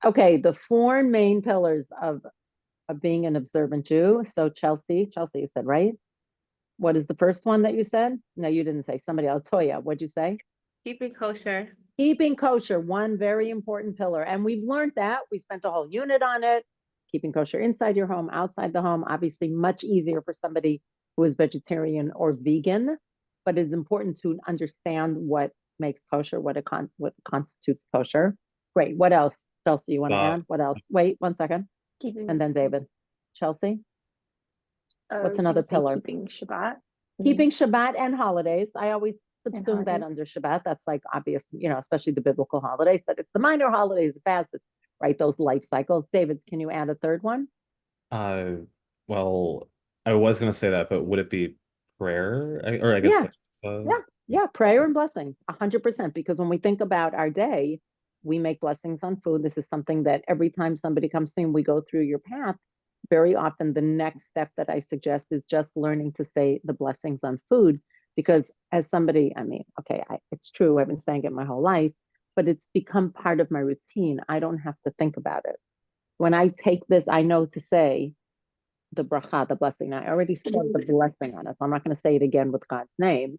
Okay, the four main pillars of being an observant Jew. So Chelsea, you said, right? What is the first one that you said? No, you didn't say. Somebody else. Toya, what'd you say? Keeping kosher. Keeping kosher, one very important pillar. And we've learned that. We spent a whole unit on it. Keeping kosher inside your home, outside the home, obviously much easier for somebody who is vegetarian or vegan, but it's important to understand what makes kosher, what constitutes kosher. Great. What else? Chelsea, you want to add? What else? Wait 1 second. Keeping. And then David. Chelsea, I what's was another gonna say pillar? keeping Shabbat. Keeping Shabbat and holidays. I always And subsume that holidays. under Shabbat. That's like obvious, especially the biblical holidays, but it's the minor holidays, the fasts, right? Those life cycles. David, can you add a third one? Uh, well, I was gonna say that, but would it be prayer? Or I guess Yeah, yeah, yeah. Prayer and blessings, 100%. Because when we think about our day, we make blessings on food. This is something that every time somebody comes in, we go through your path. Very often, the next step that I suggest is just learning to say the blessings on food. Because as somebody, I mean, okay, it's true. I've been saying it my whole life, but it's become part of my routine. I don't have to think about it. When I take this, I know to say the bracha, the blessing. I already said the blessing on it. So I'm not going to say it again with God's name,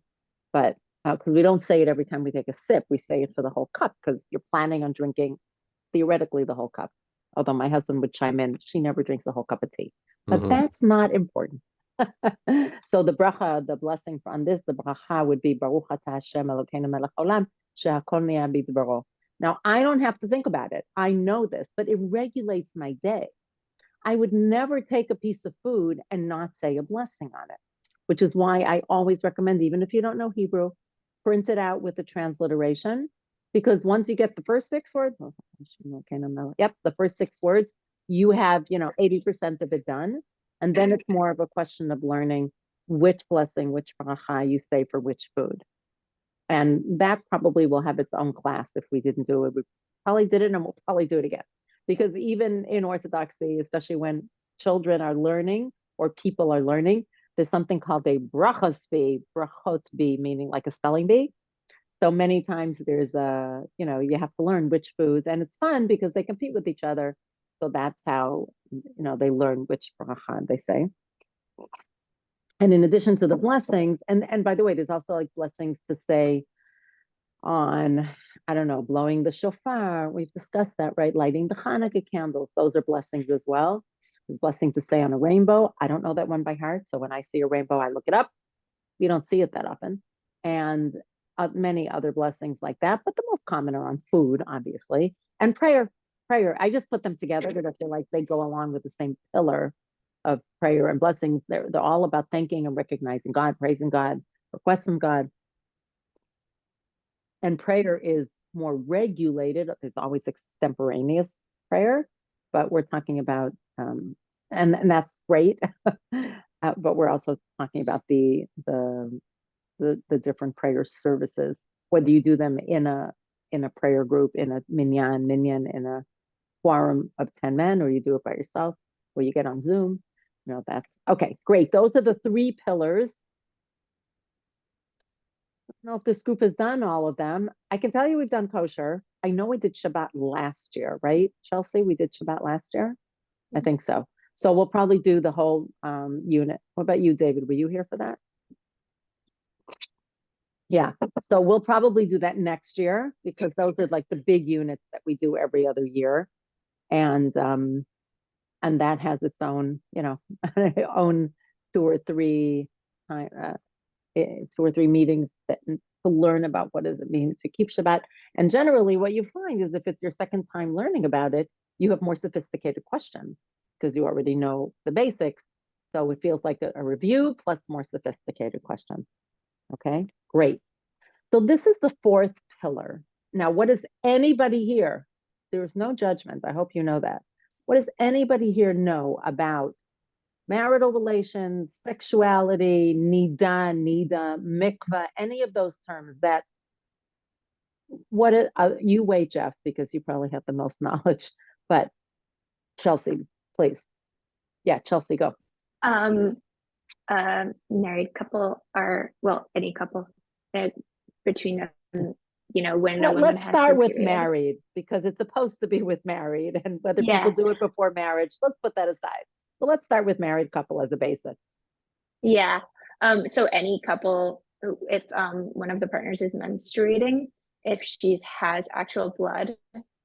but because we don't say it every time we take a sip, we say it for the whole cup because you're planning on drinking theoretically the whole cup. Although my husband would chime in, she never drinks the whole cup of tea, but that's not important. So the bracha, the blessing on this, the bracha would be Baruch Atah Hashem Elokeinu melech haolam she'hakol nהיה bidbaro. Now I don't have to think about it. I know this, but it regulates my day. I would never take a piece of food and not say a blessing on it, which is why I always recommend, even if you don't know Hebrew, print it out with the transliteration. Because once you get the first 6 words, yep, the first 6 words, you have, 80% of it done. And then it's more of a question of learning which blessing, which bracha you say for which food. And that probably will have its own class if we didn't do it. We probably did it and we'll probably do it again. Because even in Orthodoxy, especially when children are learning or people are learning, there's something called a brachos bee, brachot bee, meaning like a spelling bee. So many times there's you have to learn which foods, and it's fun because they compete with each other. So that's how, they learn which bracha they say. And in addition to the blessings, and by the way, there's also like blessings to say on, I don't know, blowing the shofar. We've discussed that, right? Lighting the Hanukkah candles. Those are blessings as well. There's blessing to say on a rainbow. I don't know that one by heart. So when I see a rainbow, I look it up. We don't see it that often. And many other blessings like that. But the most common are on food, obviously. And prayer. Prayer. I just put them together because I feel like they go along with the same pillar of prayer and blessings. They're all about thanking and recognizing God, praising God, request from God. And prayer is more regulated. There's always extemporaneous prayer, but we're talking about, and that's great. But we're also talking about the different prayer services, whether you do them in a prayer group, in a minyan, in a quorum of 10 men, or you do it by yourself, or you get on Zoom. That's okay. Great. Those are the 3 pillars. I don't know if this group has done all of them. I can tell you we've done kosher. I know we did Shabbat last year, right? Chelsea, we did Shabbat last year? I think so. So we'll probably do the whole unit. What about you, David? Were you here for that? Yeah. So we'll probably do that next year because those are like the big units that we do every other year. And that has its own, own 2 or 3 meetings to learn about what does it mean to keep Shabbat. And generally what you find is if it's your second time learning about it, you have more sophisticated questions because you already know the basics. So it feels like a review plus more sophisticated questions. Okay, great. So this is the 4th pillar. Now, what does anybody here? There's no judgment. I hope you know that. What does anybody here know about marital relations, sexuality, niddah, mikvah, any of those terms that you wait, Jeff, because you probably have the most knowledge, but Chelsea, please. Yeah, Chelsea, go. Married couple any couple, between them, you know, when a Well, woman let's has start her with period. married because it's supposed to be with married, and whether people Yeah, do it before marriage, let's put that aside. But let's start with married couple as a basic. yeah. So any couple, if one of the partners is menstruating, if she's has actual blood,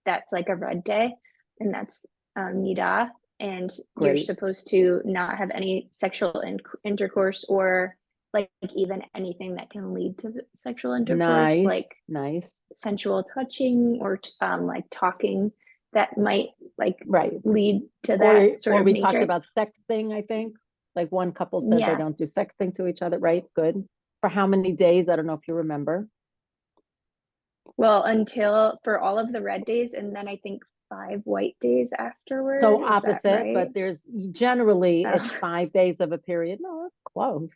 that's like a red day, and that's Niddah, and you're Great. supposed to not have any sexual intercourse or like even anything that can lead to sexual intercourse, Nice, like nice. sensual touching or like talking that might like Right. lead to that sort Or of we talked nature. about sexting, I think. Like one couple said they Yeah. don't do sexting to each other, right? Good. For how many days? I don't know if you remember. Well, until for all of the red days, and then I think 5 white days afterward. So Is that opposite, right? but there's generally it's Oh, 5 days of a period. No, that's close.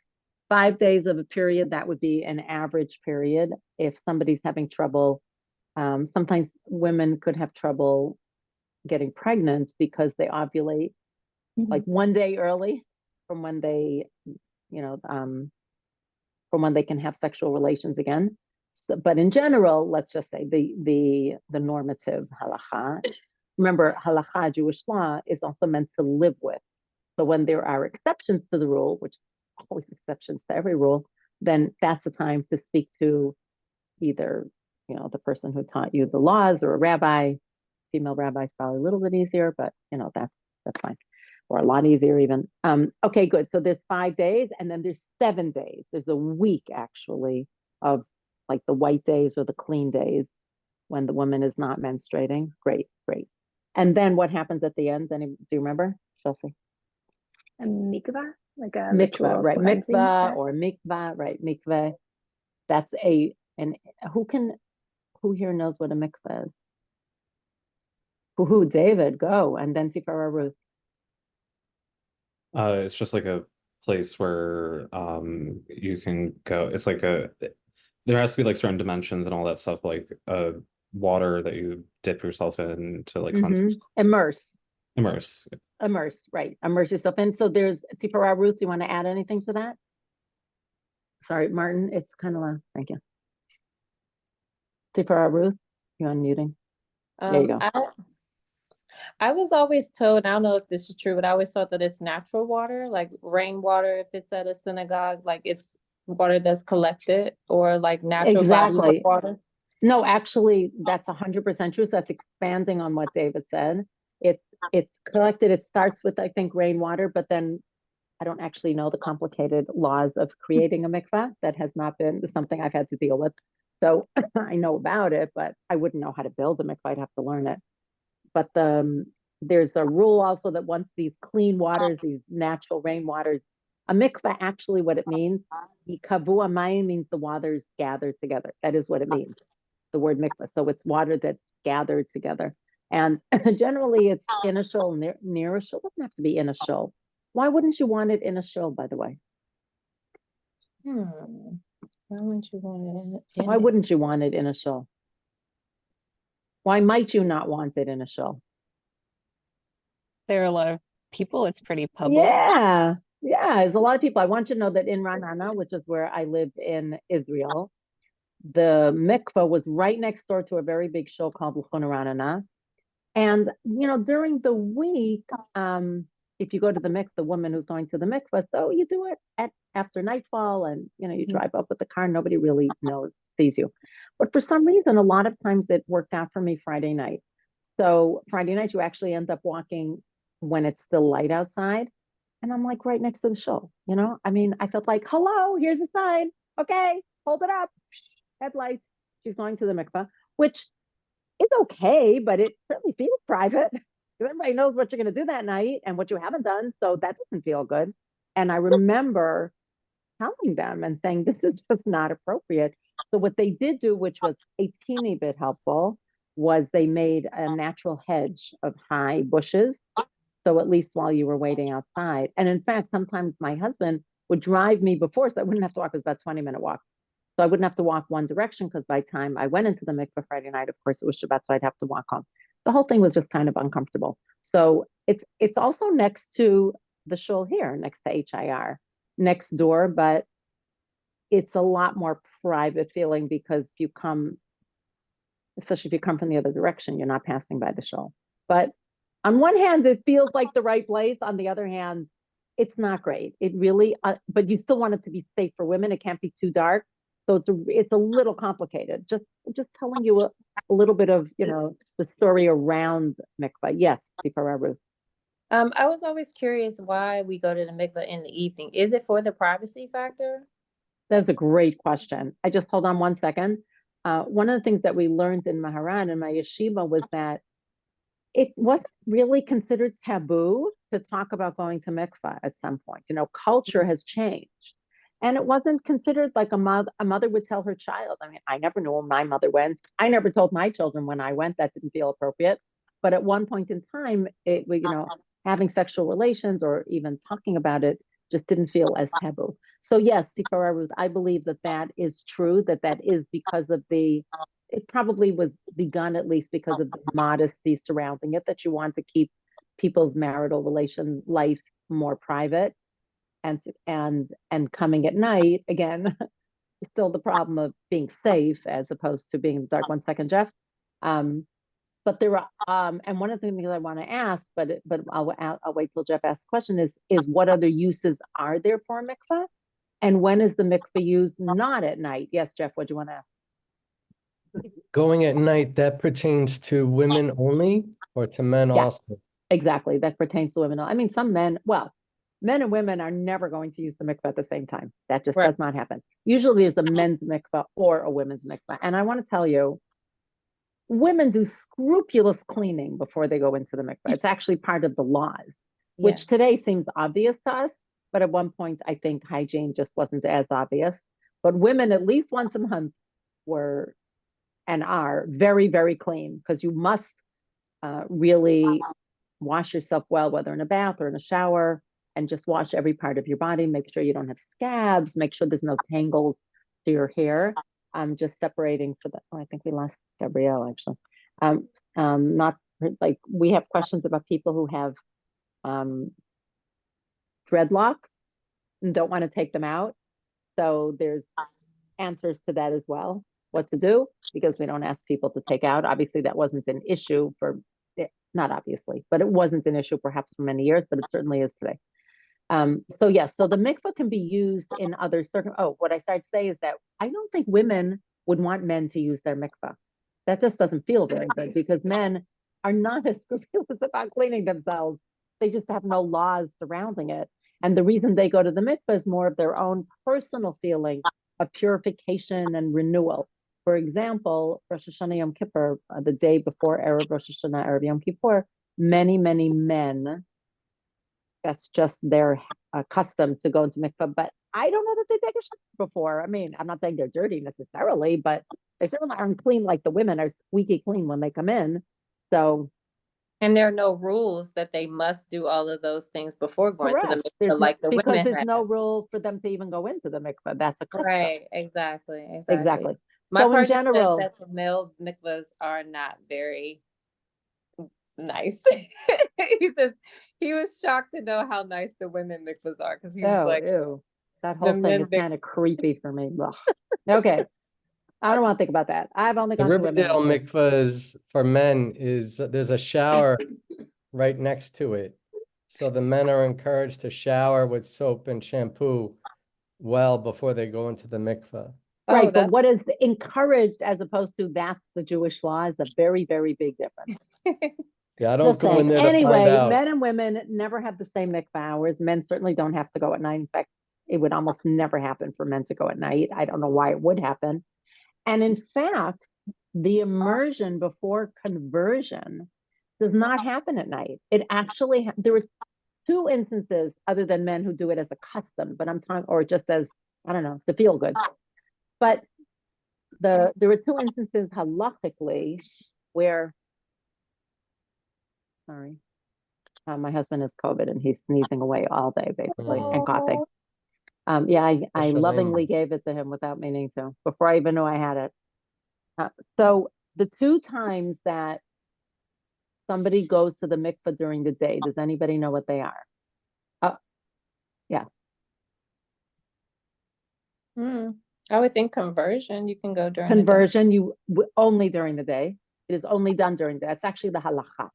5 days of a period, that would be an average period. If somebody's having trouble, sometimes women could have trouble getting pregnant because they ovulate like mhm. one day early from when they, you know, from when they can have sexual relations again. So, but in general, let's just say the normative halacha. Remember, halacha, Jewish law, is also meant to live with. So when there are exceptions to the rule, which always exceptions to every rule, then that's the time to speak to either, you know, the person who taught you the laws or a rabbi. Female rabbi is probably a little bit easier, but you know, that's fine. Or a lot easier even. Okay, good. So there's 5 days and then there's 7 days. There's a week actually of like the white days or the clean days when the woman is not menstruating. Great, great. And then what happens at the end? Do you remember, Chelsea? A mikvah, like a Mikvah, ritual right? cleansing. Mikvah Yeah. or mikvah, right? Mikvah. That's and who here knows what a mikvah is? Who, David, go. And then Tifara Ruth. It's just like a place where you can go. It's like a there has to be like certain dimensions and all that stuff, like water that you dip yourself in to like cleanse yourself. Immerse. Immerse. Immerse, right. Immerse yourself in. So there's Tifara Ruth. Do you want to add anything to that? Sorry, Martin, it's kind of loud. Thank you. Tifara Ruth, you're unmuting. There you go. I was always told, I don't know if this is true, but I always thought that it's natural water, like rainwater, if it's at a synagogue, like it's water that's collected or like natural body of Exactly. water. No, actually, that's 100% true. So that's expanding on what David said. It's collected. It starts with, I think, rainwater, but then I don't actually know the complicated laws of creating a mikvah. That has not been something I've had to deal with. So I know about it, but I wouldn't know how to build a mikvah. I'd have to learn it. But there's a rule also that once these clean waters, these natural rainwaters, a mikvah, actually what it means, kavua mayim means the waters gathered together. That is what it means, the word mikvah. So it's water that's gathered together. And generally it's in a shul, near a shul. It doesn't have to be in a shul. Why wouldn't you want it in a shul, by the way? Why wouldn't you want it in Why it? wouldn't you want it in a shul? Why might you not want it in a shul? There are a lot of people. It's pretty public. Yeah, yeah. There's a lot of people. I want you to know that in Ra'anana, which is where I live in Israel, the mikvah was right next door to a very big shul called L'chon Ra'anana. And you know, during the week, if you go to the mikvah, the woman who's going to the mikvah, so you do it after nightfall, and you know, you drive up with the car. Nobody really sees you. But for some reason, a lot of times it worked out for me Friday night. So Friday night, you actually end up walking when it's still light outside. And I'm like right next to the show, you know? I mean, I felt like, hello, here's a sign. Okay, hold it up. Headlights. She's going to the mikvah, which is okay, but it certainly feels private. Everybody knows what you're going to do that night and what you haven't done. So that doesn't feel good. And I remember telling them and saying, this is just not appropriate. So what they did do, which was a teeny bit helpful, was they made a natural hedge of high bushes. So at least while you were waiting outside. And in fact, sometimes my husband would drive me before, so I wouldn't have to walk. It was about a 20-minute walk. So I wouldn't have to walk one direction because by the time I went into the mikvah Friday night, of course, it was Shabbat, so I'd have to walk home. The whole thing was just kind of uncomfortable. So it's also next to the shul here, next to HIR, next door, but it's a lot more private feeling because if you come especially if you come from the other direction, you're not passing by the shul. But on one hand, it feels like the right place. On the other hand, it's not great. It really, but you still want it to be safe for women. It can't be too dark. So it's a little complicated. Just telling you a little bit of, the story around mikvah. Yes, Sifara Ruth. I was always curious why we go to the mikvah in the evening. Is it for the privacy factor? That's a great question. I just hold on one second. One of the things that we learned in Maharan and my yeshiva was that it wasn't really considered taboo to talk about going to mikvah at some point. Culture has changed. And it wasn't considered like a mother would tell her child. I mean, I never knew when my mother went. I never told my children when I went. That didn't feel appropriate. But at one point in time, having sexual relations or even talking about it just didn't feel as taboo. So yes, Sifara Ruth, I believe that is true, that is because of it probably was begun at least because of the modesty surrounding it, that you want to keep people's marital relation life more private. And coming at night, again, still the problem of being safe as opposed to being in the dark. 1 second, Jeff. But there are, and one of the things I want to ask, but I'll wait till Jeff asks the question, is what other uses are there for mikvah? And when is the mikvah used not at night? Yes, Jeff, what do you want to ask? Going at night, that pertains to women only or to men also? Exactly. That pertains to women. I mean, some men, men and women are never going to use the mikvah at the same time. That just does not happen. Usually there's a men's mikvah or a women's mikvah. And I want to tell you, women do scrupulous cleaning before they go into the mikvah. It's actually part of the laws, which today seems obvious to us. But at one point, I think hygiene just wasn't as obvious. But women, at least once a month, were and are very, very clean, because you must really wash yourself well, whether in a bath or in a shower, and just wash every part of your body. Make sure you don't have scabs. Make sure there's no tangles to your hair. Just separating for the. Oh, I think we lost Gabrielle actually. Not like we have questions about people who have dreadlocks and don't want to take them out. So there's answers to that as well. What to do, because we don't ask people to take out. Obviously, that wasn't an issue not obviously, but it wasn't an issue perhaps for many years, but it certainly is today. So yes, so the mikvah can be used in other what I started to say is that I don't think women would want men to use their mikvah. That just doesn't feel very good, because men are not as scrupulous about cleaning themselves. They just have no laws surrounding it. And the reason they go to the mikvah is more of their own personal feeling of purification and renewal. For example, Rosh Hashanah Yom Kippur, the day before Erev Rosh Hashanah, Erev Yom Kippur, many, many men, that's just their custom to go into mikvah. But I don't know that they take a shower before. I mean, I'm not saying they're dirty necessarily, but they certainly aren't clean like the women are squeaky clean when they come in. So. And there are no rules that they must do all of those things before going to the mikvah, because there's no rule for them to even go into the mikvah. That's a custom. Right, exactly. My so in general, said that the male mikvahs are not very nice. He was shocked to know how nice the women mikvahs are, because he was like, ew. That whole thing is kind of creepy for me. Okay. I don't want to think about that. I've only gone the to Riverdale mikvahs for men there's a shower right next to it. So the men are encouraged to shower with soap and shampoo well before they go into the mikvah. Right, but what is encouraged as opposed to that's the Jewish law is a very, very big difference. Yeah, I don't go in there to find out. Men and women never have the same mikvah hours. Men certainly don't have to go at night. In fact, it would almost never happen for men to go at night. I don't know why it would happen. And in fact, the immersion before conversion does not happen at night. It actually, there are 2 instances other than men who do it as a custom, but I'm talking, or just as, I don't know, to feel good. But there were 2 instances halachically where, sorry, my husband has COVID and he's sneezing away all day basically and coughing. I lovingly gave it to him without meaning to, before I even knew I had it. So the 2 times that somebody goes to the mikvah during the day, does anybody know what they are? Yeah. I would think conversion, you can go during the day. Conversion, only during the day. It is only done during the day. That's actually the halacha.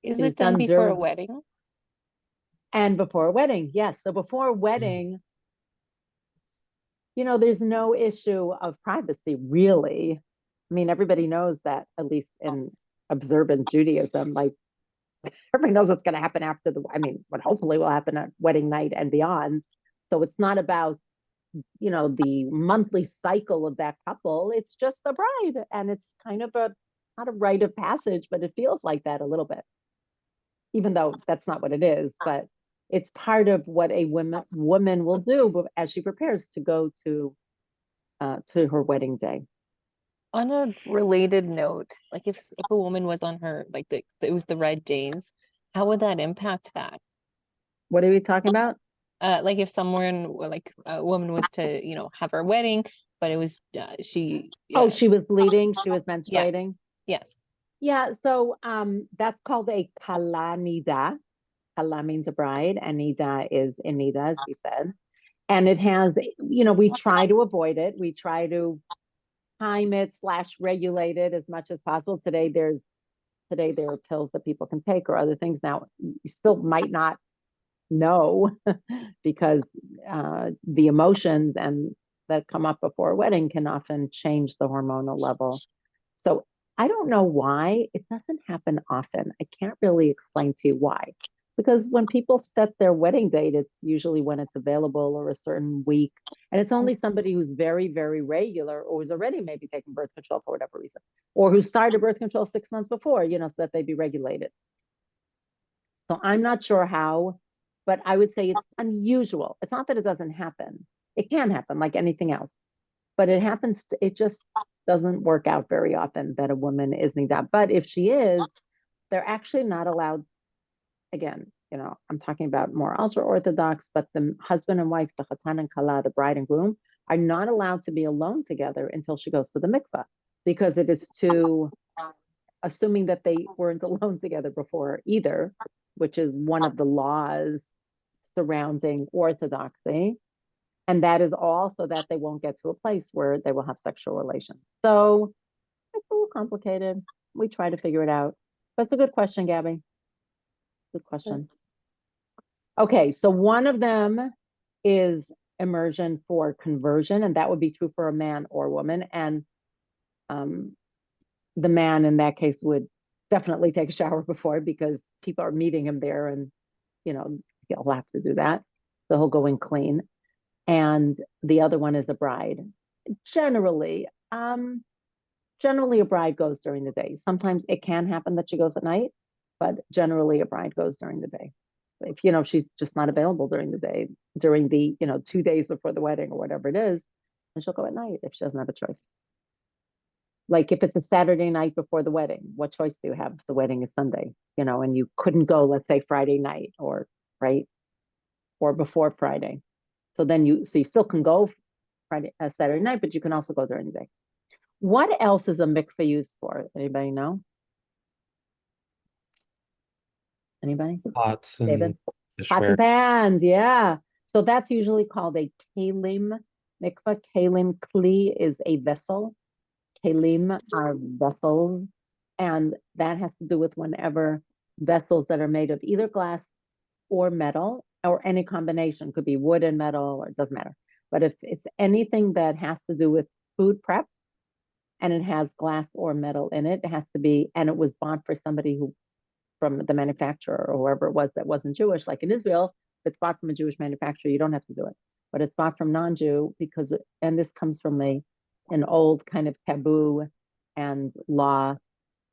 Is It it is done done before a during- wedding? And before a wedding, yes. So before a wedding, there's no issue of privacy, really. I mean, everybody knows that, at least in observant Judaism, like everybody knows what's going to happen after what hopefully will happen at wedding night and beyond. So it's not about, the monthly cycle of that couple. It's just the bride. And it's kind of not a rite of passage, but it feels like that a little bit, even though that's not what it is. But it's part of what a woman will do as she prepares to go to her wedding day. On a related note, like if a woman was on her, like it was the red days, how would that impact that? What are we talking about? Like if someone, like a woman was to, have her wedding, but it was, she. Oh, she was bleeding, she was Yes, menstruating. yes. Yeah, so that's called a kala niddah. Kala means a bride, and niddah is in niddah, as we said. And it has, we try to avoid it. We try to time it / regulate it as much as possible. Today there are pills that people can take or other things. Now, you still might not know because the emotions and that come up before a wedding can often change the hormonal level. So I don't know why it doesn't happen often. I can't really explain to you why. Because when people set their wedding date, it's usually when it's available or a certain week. And it's only somebody who's very, very regular or who's already maybe taking birth control for whatever reason, or who started birth control 6 months before, so that they be regulated. So I'm not sure how, but I would say it's unusual. It's not that it doesn't happen. It can happen like anything else, but it just doesn't work out very often that a woman is niddah. But if she is, they're actually not allowed. Again, I'm talking about more ultra orthodox, but the husband and wife, the chatan and kala, the bride and groom, are not allowed to be alone together until she goes to the mikveh, because it is too, assuming that they weren't alone together before either, which is one of the laws surrounding orthodoxy. And that is all so that they won't get to a place where they will have sexual relations. So it's a little complicated. We try to figure it out. But it's a good question, Gabby. Good question. Okay, so one of them is immersion for conversion, and that would be true for a man or woman. And the man in that case would definitely take a shower before, because people are meeting him there, and he'll have to do that. So he'll go in clean. And the other one is a bride. Generally, a bride goes during the day. Sometimes it can happen that she goes at night, but generally a bride goes during the day. If she's just not available during the day, during the 2 days before the wedding or whatever it is, then she'll go at night if she doesn't have a choice. Like if it's a Saturday night before the wedding, what choice do you have if the wedding is Sunday? And you couldn't go, let's say, Friday night or before Friday. So you still can go Saturday night, but you can also go during the day. What else is a mikveh used for? Anybody know? Anybody? Pots and David? Pots dishware. and pans, yeah. So that's usually called a kalim mikveh. Kalim, kli is a vessel. Kalim are vessels. And that has to do with whenever vessels that are made of either glass or metal, or any combination, could be wood and metal, or it doesn't matter. But if it's anything that has to do with food prep and it has glass or metal in it, it has to be, and it was bought for somebody from the manufacturer or whoever it was that wasn't Jewish, like in Israel, if it's bought from a Jewish manufacturer, you don't have to do it. But it's bought from non-Jew and this comes from an old kind of taboo and law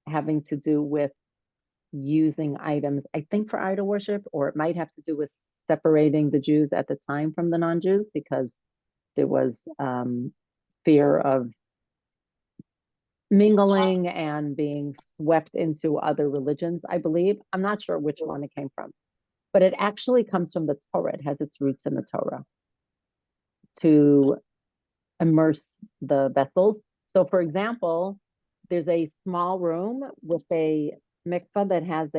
having to do with using items, I think, for idol worship, or it might have to do with separating the Jews at the time from the non-Jews, because there was fear of mingling and being swept into other religions, I believe. I'm not sure which one it came from, but it actually comes from the Torah. It has its roots in the Torah to immerse the vessels. So, for example, there's a small room with a mikveh that has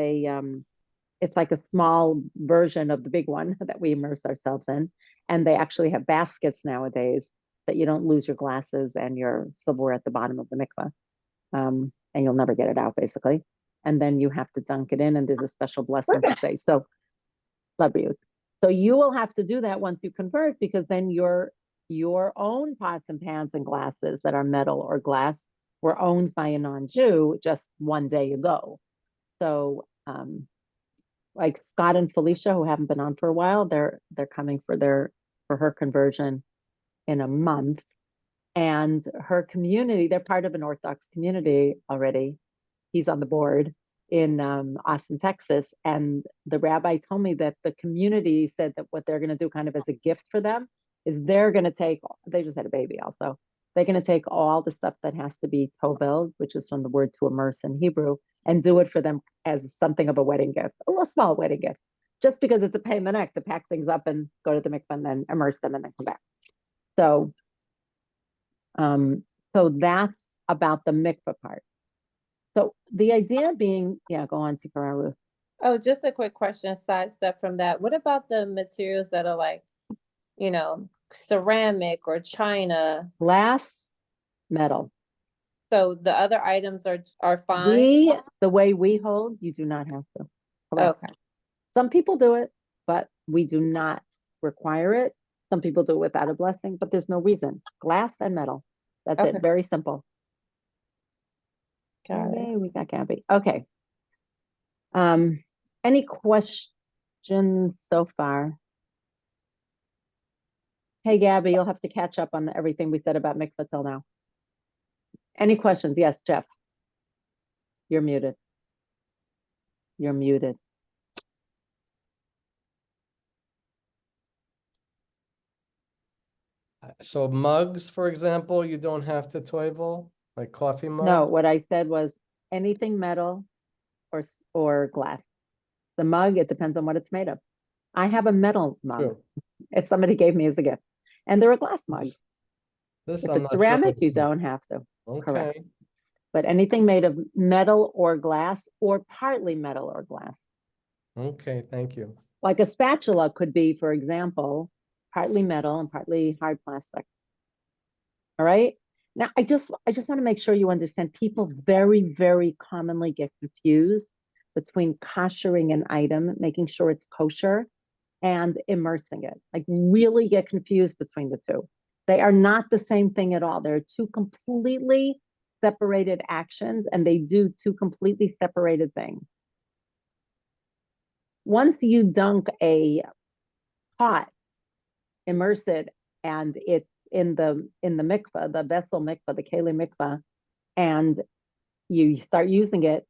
it's like a small version of the big one that we immerse ourselves in. And they actually have baskets nowadays that you don't lose your glasses and your silverware at the bottom of the mikveh. And you'll never get it out, basically. And then you have to dunk it in, and there's a special blessing to say. So, love you. So you will have to do that once you convert, because then your own pots and pans and glasses that are metal or glass were owned by a non-Jew just one day ago. So, like Scott and Felicia, who haven't been on for a while, they're coming for her conversion in a month. And her community, they're part of an Orthodox community already. He's on the board in Austin, Texas. And the rabbi told me that the community said that what they're going to do kind of as a gift for them is they're going to take, they just had a baby also. They're going to take all the stuff that has to be tovel, which is from the word to immerse in Hebrew, and do it for them as something of a wedding gift, a little small wedding gift, just because it's a pain in the neck to pack things up and go to the mikvah and then immerse them and then come back. So, so that's about the mikvah part. So the idea being, yeah, go on, Tikara Ruth. Oh, just a quick question, sidestep from that. What about the materials that are like, you know, ceramic or china? Glass, metal. So the other items are fine? The way we hold, you do not have to. Correct. Okay. Some people do it, but we do not require it. Some people do it without a blessing, but there's no reason. Glass and metal. That's Okay. it. Very simple. Got it. Yay, we got Gabby. Okay. Any questions so far? Hey, Gabby, you'll have to catch up on everything we said about mikvah till now. Any questions? Yes, Jeff. You're muted. You're muted. So mugs, for example, you don't have to toivel, like coffee mug? No, what I said was anything metal or glass. The mug, it depends on what it's made of. I have a metal mug. True. If somebody gave me as a gift. And they're a glass mug. This If I'm it's not sure ceramic, you it's- don't have to. Correct. Okay, But anything made of metal or glass, or partly metal or glass. okay, thank you. Like a spatula could be, for example, partly metal and partly hard plastic. All right. Now, I just want to make sure you understand, people very, very commonly get confused between koshering an item, making sure it's kosher, and immersing it. Like, really get confused between the two. They are not the same thing at all. They're two completely separated actions, and they do two completely separated things. Once you dunk a pot, immerse it, and it's in the mikvah, the vessel mikvah, the keli mikvah, and you start using it,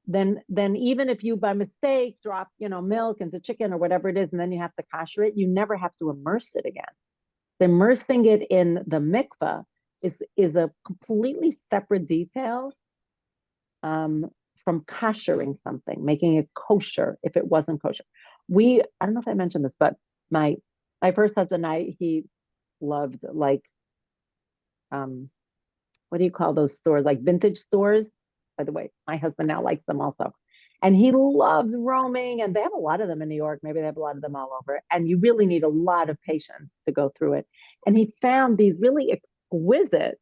then even if you by mistake drop milk into chicken or whatever it is, and then you have to kosher it, you never have to immerse it again. The immersing it in the mikvah is a completely separate detail from koshering something, making it kosher if it wasn't kosher. I don't know if I mentioned this, but my first husband, he loved, like, what do you call those stores? Like vintage stores. By the way, my husband now likes them also. And he loves roaming, and they have a lot of them in New York. Maybe they have a lot of them all over. And you really need a lot of patience to go through it. And he found these really exquisite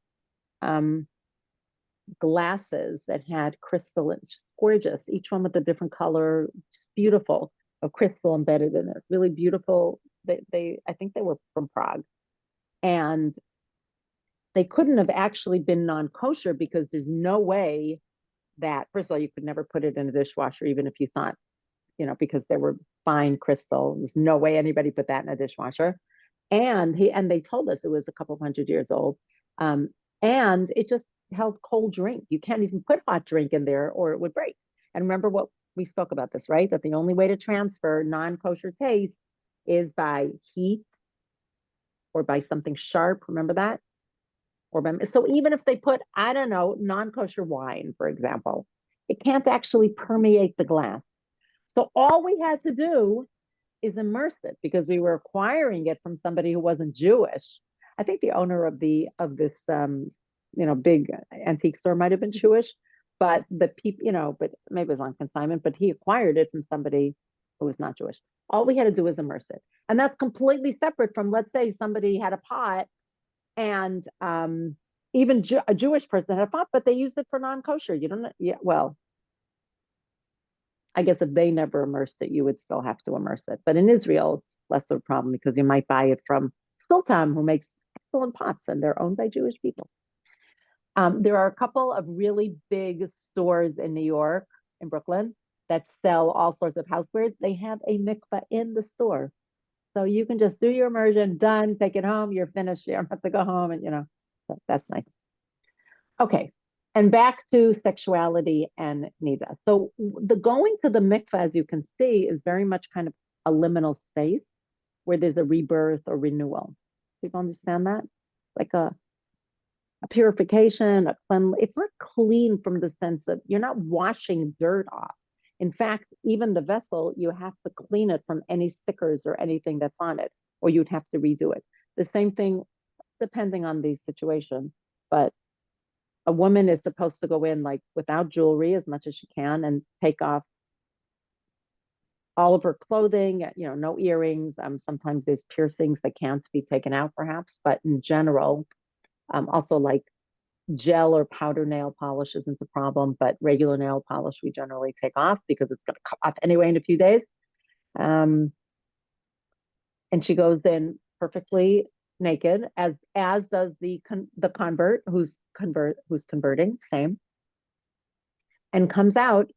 glasses that had crystal, and just gorgeous, each one with a different color, just beautiful, of crystal embedded in it. Really beautiful. I think they were from Prague. And they couldn't have actually been non-kosher, because there's no way that, first of all, you could never put it in a dishwasher, even if you thought, because they were fine crystal. There's no way anybody put that in a dishwasher. And they told us it was a couple hundred years old. And it just held cold drink. You can't even put hot drink in there or it would break. And remember what we spoke about this, right? That the only way to transfer non-kosher taste is by heat or by something sharp. Remember that? So even if they put, I don't know, non-kosher wine, for example, it can't actually permeate the glass. So all we had to do is immerse it, because we were acquiring it from somebody who wasn't Jewish. I think the owner of this big antique store might have been Jewish, but the people, but maybe it was on consignment, but he acquired it from somebody who was not Jewish. All we had to do was immerse it. And that's completely separate from, let's say somebody had a pot And even a Jewish person had a font, but they used it for non-kosher. You don't know. Yeah, well, I guess if they never immersed it, you would still have to immerse it. But in Israel, it's less of a problem because you might buy it from Sultan, who makes excellent pots, and they're owned by Jewish people. There are a couple of really big stores in New York, in Brooklyn, that sell all sorts of housewares. They have a mikveh in the store. So you can just do your immersion, done, take it home, you're finished, you don't have to go home, and so that's nice. Okay, and back to sexuality and Niddah. So the going to the mikveh, as you can see, is very much kind of a liminal space where there's a rebirth or renewal. People understand that? Like a purification, it's not clean from the sense of you're not washing dirt off. In fact, even the vessel, you have to clean it from any stickers or anything that's on it, or you'd have to redo it. The same thing, depending on the situation, but a woman is supposed to go in like without jewelry as much as she can and take off all of her clothing, no earrings. Sometimes there's piercings that can't be taken out perhaps, but in general, also like gel or powder nail polish isn't a problem, but regular nail polish we generally take off because it's going to come off anyway in a few days. And she goes in perfectly naked, as does the convert who's converting, same, and comes out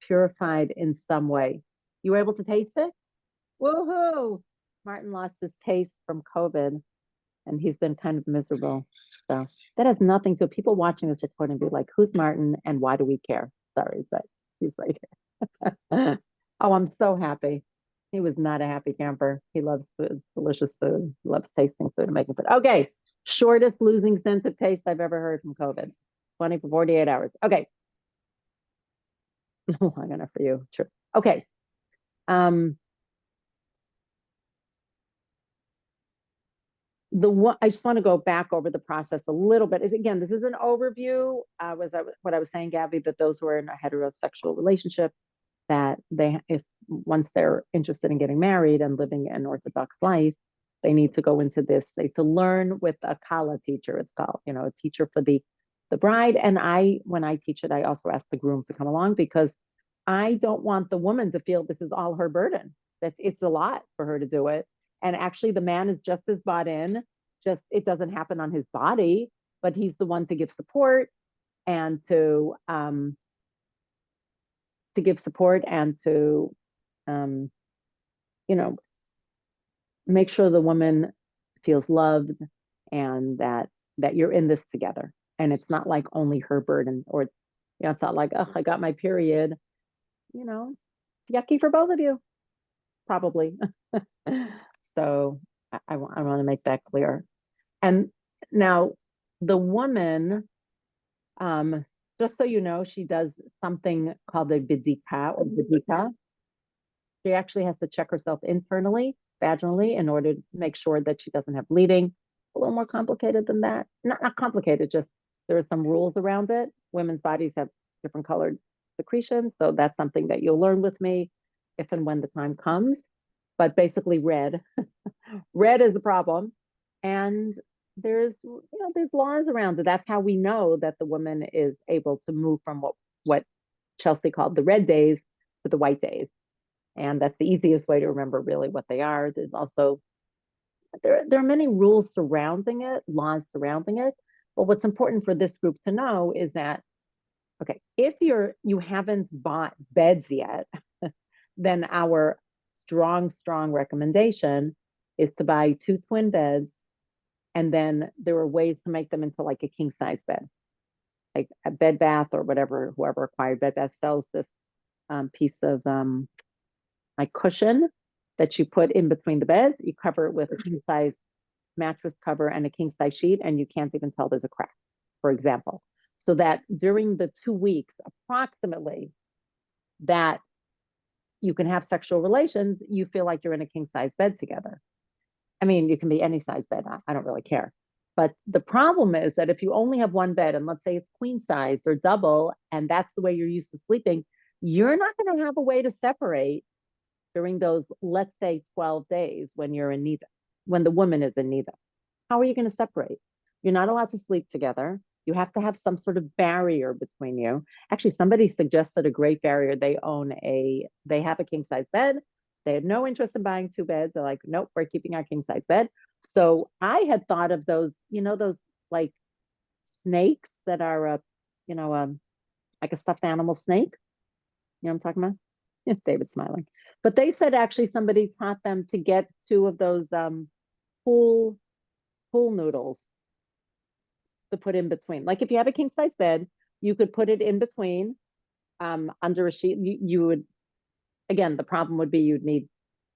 purified in some way. You were able to taste it? Woohoo! Martin lost his taste from COVID, and he's been kind of miserable. So that has nothing to people watching this recording be like, who's Martin and why do we care? Sorry, but he's right here. Oh, I'm so happy. He was not a happy camper. He loves food, delicious food. He loves tasting food and making food. Okay, shortest losing sense of taste I've ever heard from COVID. 20 for 48 hours. Okay. Long enough for you. True. Okay. I just want to go back over the process a little bit. Again, this is an overview. What I was saying, Gabby, that those who are in a heterosexual relationship, that once they're interested in getting married and living an Orthodox life, they need to go into this, to learn with a kala teacher, it's called, a teacher for the bride. And when I teach it, I also ask the groom to come along because I don't want the woman to feel this is all her burden, that it's a lot for her to do it. And actually the man is just as bought in, just it doesn't happen on his body, but he's the one to give support and to give support and to, make sure the woman feels loved and that you're in this together. And it's not like only her burden, or, it's not like, oh, I got my period, yucky for both of you, probably. So I want to make that clear. And now the woman, just so you know, she does something called a bidika or bidika. She actually has to check herself internally, vaginally, in order to make sure that she doesn't have bleeding. A little more complicated than that. Not complicated, just there are some rules around it. Women's bodies have different colored secretions, so that's something that you'll learn with me if and when the time comes. But basically red. Red is the problem. And there's laws around it. That's how we know that the woman is able to move from what Chelsea called the red days to the white days. And that's the easiest way to remember really what they are. There's also, there are many rules surrounding it, laws surrounding it. But what's important for this group to know is that, okay, if you haven't bought beds yet, then our strong recommendation is to buy 2 twin beds. And then there are ways to make them into like a king size bed, like a Bed Bath or whatever, whoever acquired Bed Bath sells this piece of like cushion that you put in between the beds. You cover it with a king size mattress cover and a king size sheet, and you can't even tell there's a crack, for example. So that during the 2 weeks, approximately, that you can have sexual relations, you feel like you're in a king size bed together. I mean, you can be any size bed. I don't really care. But the problem is that if you only have one bed, and let's say it's queen size or double, and that's the way you're used to sleeping, you're not going to have a way to separate during those, let's say, 12 days when you're in Niddah, when the woman is in Niddah. How are you going to separate? You're not allowed to sleep together. You have to have some sort of barrier between you. Actually, somebody suggested a great barrier. They have a king size bed. They had no interest in buying two beds. They're like, nope, we're keeping our king size bed. So I had thought of those, those like snakes that are, like a stuffed animal snake. You know what I'm talking about? It's David smiling. But they said actually somebody taught them to get two of those pool noodles to put in between. Like if you have a king size bed, you could put it in between under a sheet. You would, again, the problem would be you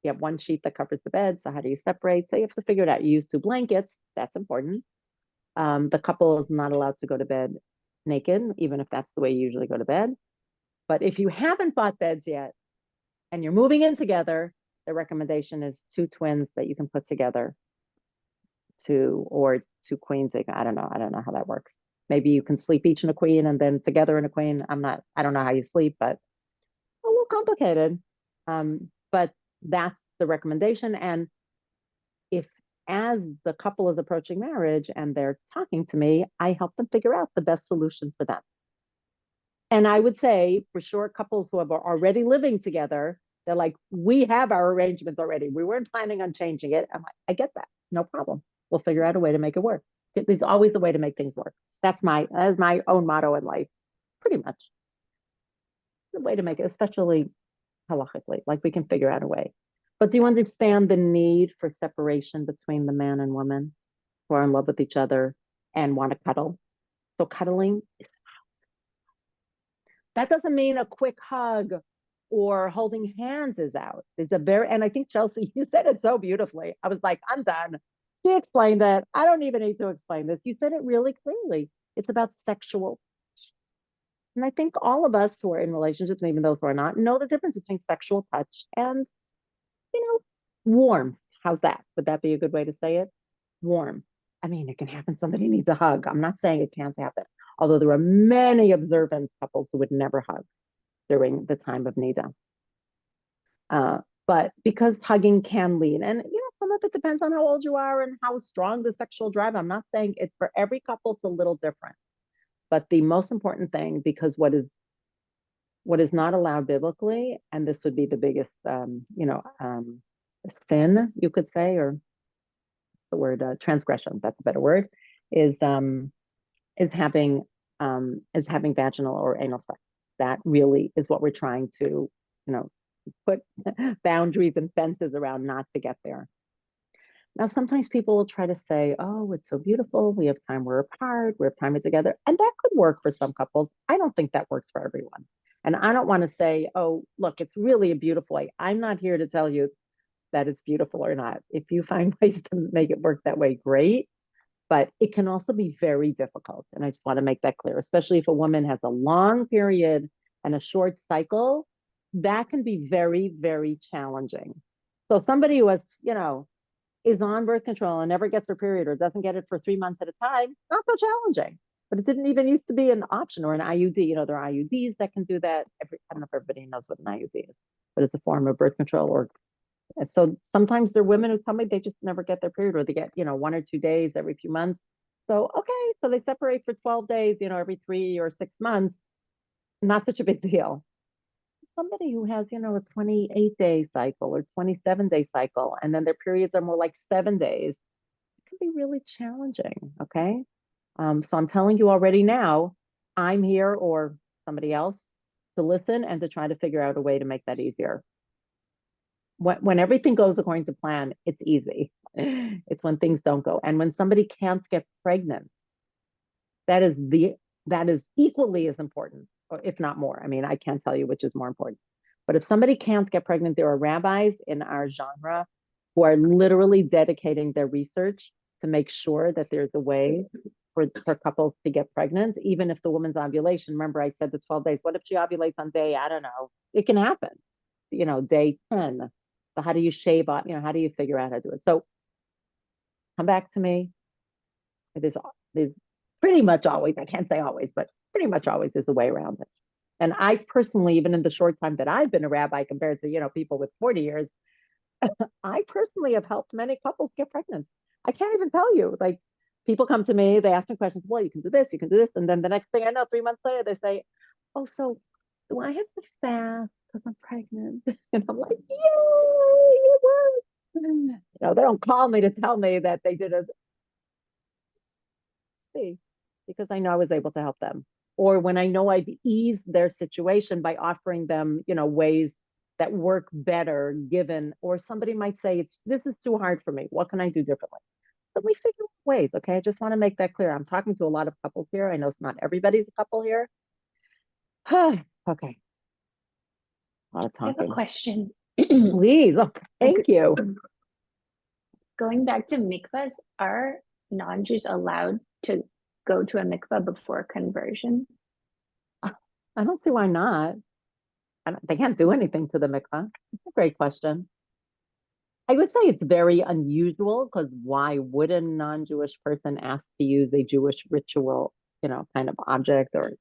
have one sheet that covers the bed. So how do you separate? So you have to figure it out. You use two blankets. That's important. The couple is not allowed to go to bed naked, even if that's the way you usually go to bed. But if you haven't bought beds yet and you're moving in together, the recommendation is two twins that you can put together, or two queens. I don't know how that works. Maybe you can sleep each in a queen and then together in a queen. I don't know how you sleep, but a little complicated. But that's the recommendation. And if, as the couple is approaching marriage and they're talking to me, I help them figure out the best solution for them. And I would say for sure, couples who are already living together, they're like, we have our arrangements already. We weren't planning on changing it. I'm like, I get that. No problem. We'll figure out a way to make it work. There's always a way to make things work. That's my own motto in life, pretty much. The way to make it, especially halachically, like we can figure out a way. But do you understand the need for separation between the man and woman who are in love with each other and want to cuddle? So cuddling is out. That doesn't mean a quick hug or holding hands is out. And I think Chelsea, you said it so beautifully. I was like, I'm done. She explained it. I don't even need to explain this. You said it really clearly. It's about sexual. And I think all of us who are in relationships, even those who are not, know the difference between sexual touch and, warm. How's that? Would that be a good way to say it? Warm. I mean, it can happen. Somebody needs a hug. I'm not saying it can't happen. Although there are many observant couples who would never hug during the time of Niddah. But because hugging can lead, and some of it depends on how old you are and how strong the sexual drive. I'm not saying it for every couple, it's a little different. But the most important thing, because what is not allowed biblically, and this would be the biggest, sin, you could say, or the word transgression, that's a better word, is having vaginal or anal sex. That really is what we're trying to, put boundaries and fences around not to get there. Now, sometimes people will try to say, oh, it's so beautiful. We have time we're apart. We have time we're together. And that could work for some couples. I don't think that works for everyone. And I don't want to say, oh, look, it's really a beautiful way. I'm not here to tell you that it's beautiful or not. If you find ways to make it work that way, great. But it can also be very difficult. And I just want to make that clear, especially if a woman has a long period and a short cycle, that can be very, very challenging. So somebody who has, is on birth control and never gets her period or doesn't get it for 3 months at a time, not so challenging. But it didn't even used to be an option, or an IUD. There are IUDs that can do that. I don't know if everybody knows what an IUD is, but it's a form of birth control. Or so sometimes there are women who tell me they just never get their period, or they get 1 or 2 days every few months. So okay, so they separate for 12 days, every 3 or 6 months. Not such a big deal. Somebody who has, a 28-day cycle or 27-day cycle, and then their periods are more like 7 days, it can be really challenging. Okay. So I'm telling you already now, I'm here, or somebody else, to listen and to try to figure out a way to make that easier. When everything goes according to plan, it's easy. It's when things don't go. And when somebody can't get pregnant, that is equally as important, or if not more. I mean, I can't tell you which is more important. But if somebody can't get pregnant, there are rabbis in our genre who are literally dedicating their research to make sure that there's a way for couples to get pregnant, even if the woman's ovulation, remember I said the 12 days, what if she ovulates on day, I don't know, it can happen, day 10. So how do you shave on, how do you figure out how to do it? So come back to me. There's pretty much always, I can't say always, but pretty much always there's a way around it. And I personally, even in the short time that I've been a rabbi compared to, people with 40 years, I personally have helped many couples get pregnant. I can't even tell you, like, people come to me, they ask me questions, well, you can do this, you can do this. And then the next thing I know, 3 months later, they say, oh, so do I have to fast because I'm pregnant? And I'm like, yay, it works. You know, they don't call me to tell me that they did a see, because I know I was able to help them. Or when I know I've eased their situation by offering them, you know, ways that work better given, or somebody might say, this is too hard for me. What can I do differently? But we figure out ways, okay? I just want to make that clear. I'm talking to a lot of couples here. I know it's not everybody's a couple here. Okay. A lot of I have a talking. question. Please. Oh, thank you. Going back to mikvahs, are non-Jews allowed to go to a mikvah before conversion? I don't see why not. They can't do anything to the mikvah. It's a great question. I would say it's very unusual because why would a non-Jewish person ask to use a Jewish ritual, you know, kind of object or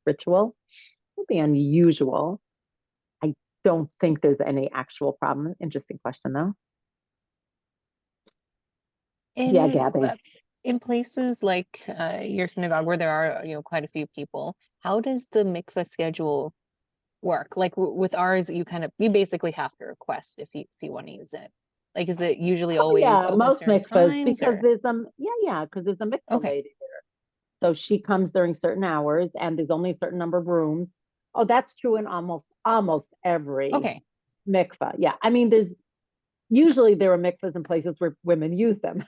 ritual? It would be unusual. I don't think there's any actual problem. Interesting question though. Yeah, Gabby. In places like your synagogue where there are, you know, quite a few people, how does the mikveh schedule work? Like with ours, you basically have to request if you want to use it. Like, is it usually always open most certain mikvahs times, because or? there's because there's a mikvah Okay. lady there. So she comes during certain hours and there's only a certain number of rooms. Oh, that's true in almost every Okay. mikvah. Yeah. I mean, usually there are mikvahs in places where women use them.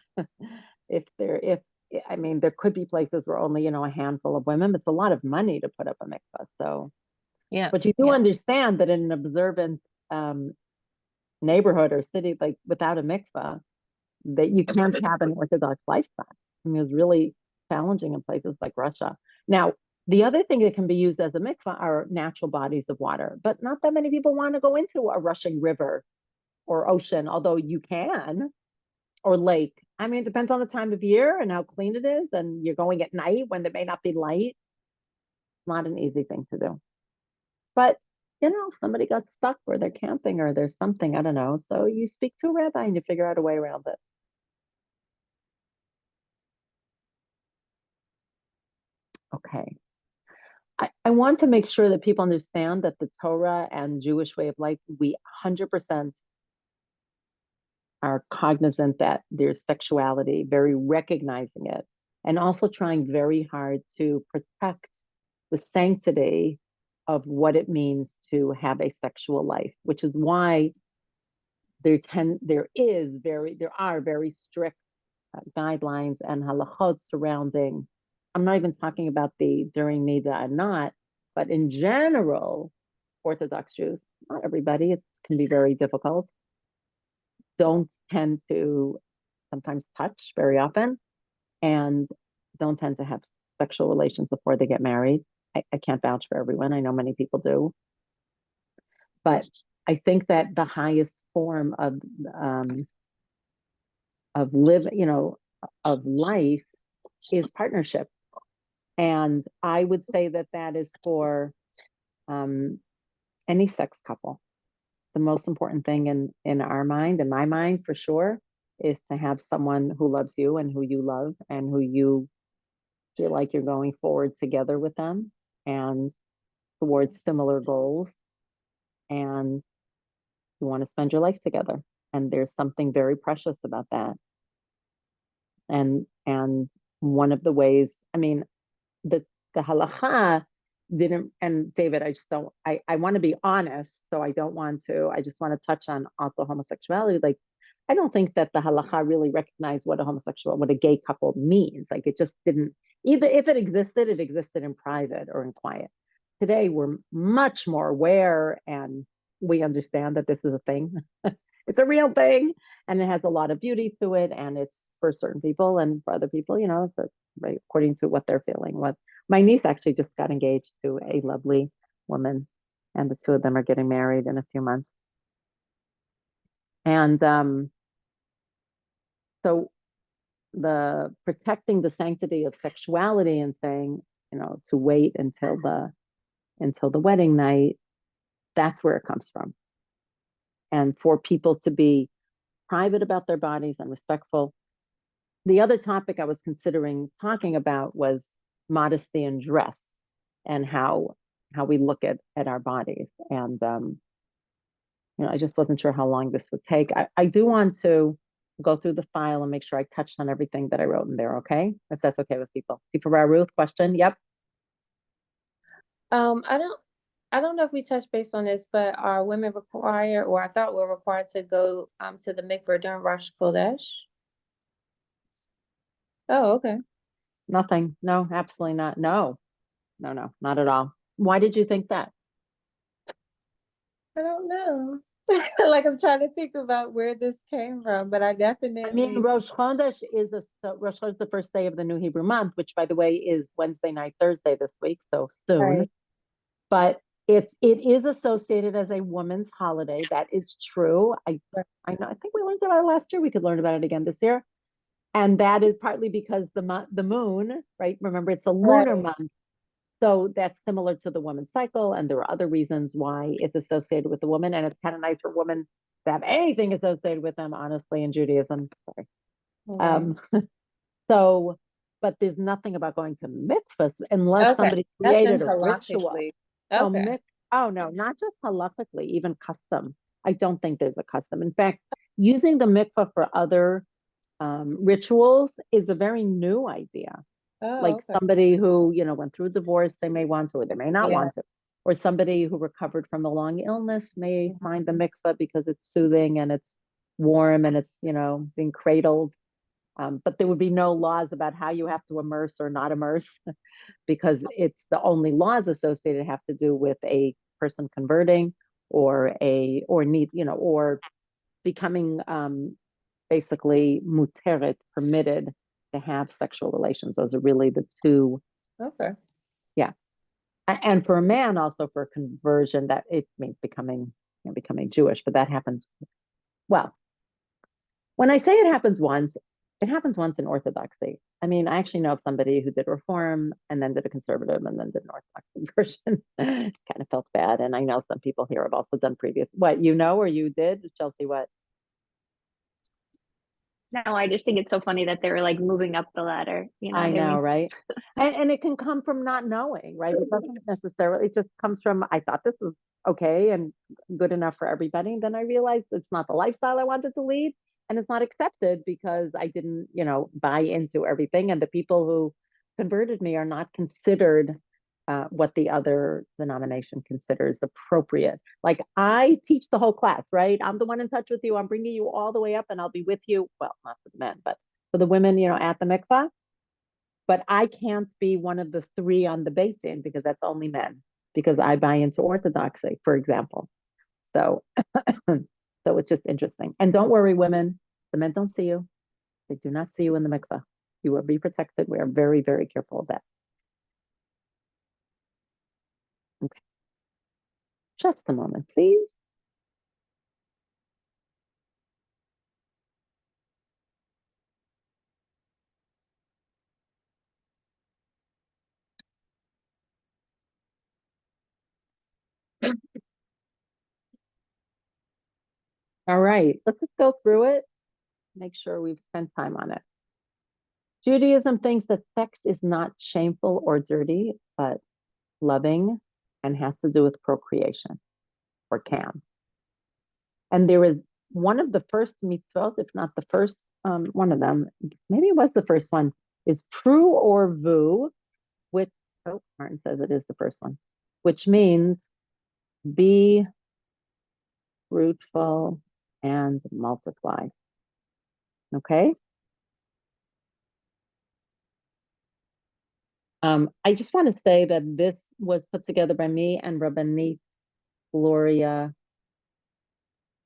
I mean, there could be places where only, you know, a handful of women. It's a lot of money to put up a mikvah. So, Yeah. but you do understand that in an observant neighborhood or city, like without a mikvah, that you can't have an Orthodox lifestyle. I mean, it's really challenging in places like Russia. Now, the other thing that can be used as a mikvah are natural bodies of water, but not that many people want to go into a rushing river or ocean, although you can, or lake. I mean, it depends on the time of year and how clean it is, and you're going at night when there may not be light. Not an easy thing to do. But, you know, if somebody got stuck or they're camping or there's something, I don't know. So you speak to a rabbi and you figure out a way around it. Okay. I want to make sure that people understand that the Torah and Jewish way of life, we 100% are cognizant that there's sexuality, very recognizing it, and also trying very hard to protect the sanctity of what it means to have a sexual life, which is why there are very strict guidelines and halachot surrounding. I'm not even talking about the during Niddah and not, but in general, Orthodox Jews, not everybody, it can be very difficult, don't tend to sometimes touch very often and don't tend to have sexual relations before they get married. I can't vouch for everyone. I know many people do. But I think that the highest form of life is partnership. And I would say that that is for any sex couple. The most important thing in our mind, in my mind for sure, is to have someone who loves you and who you love and who you feel like you're going forward together with them and towards similar goals. And you want to spend your life together. And there's something very precious about that. And one of the ways, I mean, the halacha didn't, and David, I want to be honest, so I just want to touch on also homosexuality. Like, I don't think that the halacha really recognized what a gay couple means. Like, it just didn't, either if it existed in private or in quiet. Today, we're much more aware and we understand that this is a thing. It's a real thing and it has a lot of beauty to it. And it's for certain people and for other people, you know, so right, according to what they're feeling. My niece actually just got engaged to a lovely woman and the two of them are getting married in a few months. And so the protecting the sanctity of sexuality and saying, you know, to wait until the wedding night, that's where it comes from. And for people to be private about their bodies and respectful. the other topic I was considering talking about was modesty and dress and how we look at our bodies. And I just wasn't sure how long this would take. I do want to go through the file and make sure I touched on everything that I wrote in there, okay? If that's okay with people. Sephora Ruth, question? Yep. I don't know if we touched base on this, but are women required, or I thought we're required to go to the mikveh during Rosh Chodesh? Oh, okay. Nothing. No, absolutely not. No, not at all. Why did you think that? I don't know. Like I'm trying to think about where this came from, but I I definitely mean, Rosh Chodesh is Rosh Chodesh is the first day of the new Hebrew month, which, by the way, is Wednesday night, Thursday this week, so soon. Right. But it is associated as a woman's holiday. That is true. I know. I think we learned about it last year. We could learn about it again this year, and that is partly because the moon, right? Remember, it's a lunar Right. month, so that's similar to the woman's cycle. And there are other reasons why it's associated with the woman, and it's kind of nice for women to have anything associated with them, honestly, in Judaism. Sorry. Right. So, but there's nothing about going to mikvahs unless Okay, somebody that's in created a ritual. halakhically. No, Okay. oh no, not just halakhically, even custom. I don't think there's a custom. In fact, using the mikvah for other rituals is a very new idea. Oh, Like okay. somebody who, went through a divorce, they may want to, or they may not Yeah. want to. Or somebody who recovered from a long illness may Mhm. find the mikvah because it's soothing and it's warm and it's, being cradled. But there would be no laws about how you have to immerse or not immerse because it's the only laws associated have to do with a person converting or or becoming basically muteret, permitted to have sexual relations. Those are really the two. Okay. Yeah. And for a man, also for conversion, that it means becoming Jewish, but that happens. Well, when I say it happens once, it happens once in Orthodoxy. I mean, I actually know of somebody who did Reform and then did a conservative and then did an Orthodox conversion. Kind of felt bad. And I know some people here have also done previous. What, or you did? Chelsea, what? No, I just think it's so funny that they were like moving up the ladder. You know I what I know, mean? right? And it can come from not knowing, right? It doesn't necessarily, it just comes from, I thought this was okay and good enough for everybody. And then I realized it's not the lifestyle I wanted to lead. And it's not accepted because I didn't, buy into everything. And the people who converted me are not considered what the other denomination considers appropriate. Like I teach the whole class, right? I'm the one in touch with you. I'm bringing you all the way up and I'll be with you. Well, not for the men, but for the women, at the mikvah. But I can't be one of the three on the Beit Din because that's only men, because I buy into Orthodoxy, for example. So, so it's just interesting. And don't worry, women, the men don't see you. They do not see you in the mikvah. You will be protected. We are very, very careful of that. Okay. Just a moment, please. All right, let's just go through it. Make sure we've spent time on it. Judaism thinks that sex is not shameful or dirty, but loving and has to do with procreation, or can. And there is one of the first mitzvot, if not the first one of them, maybe it was the first one, is pru or vu, which, oh, Martin says it is the first one, which means be fruitful and multiply. Okay? I just want to say that this was put together by me and Rabbanit Gloria.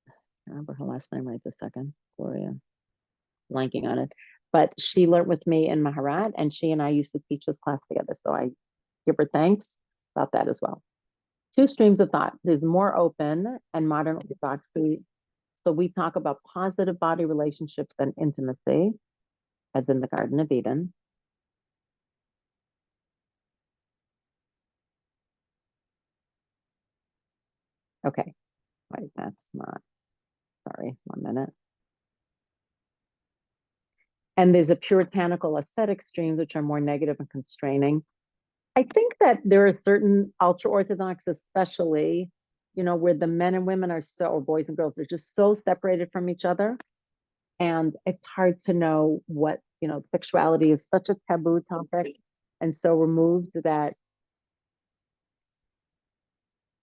I can't remember her last name right this second. Gloria, blanking on it. But she learned with me in Maharat, and she and I used to teach this class together. So I give her thanks about that as well. Two streams of thought. There's more open and modern orthodoxy. So we talk about positive body relationships and intimacy, as in the Garden of Eden. Okay, wait, that's not, sorry, 1 minute. And there's a puritanical aesthetic streams, which are more negative and constraining. I think that there are certain ultra orthodox, especially, where the men and women are so, or boys and girls, they're just so separated from each other. And it's hard to know what, sexuality is such a taboo topic and so removed that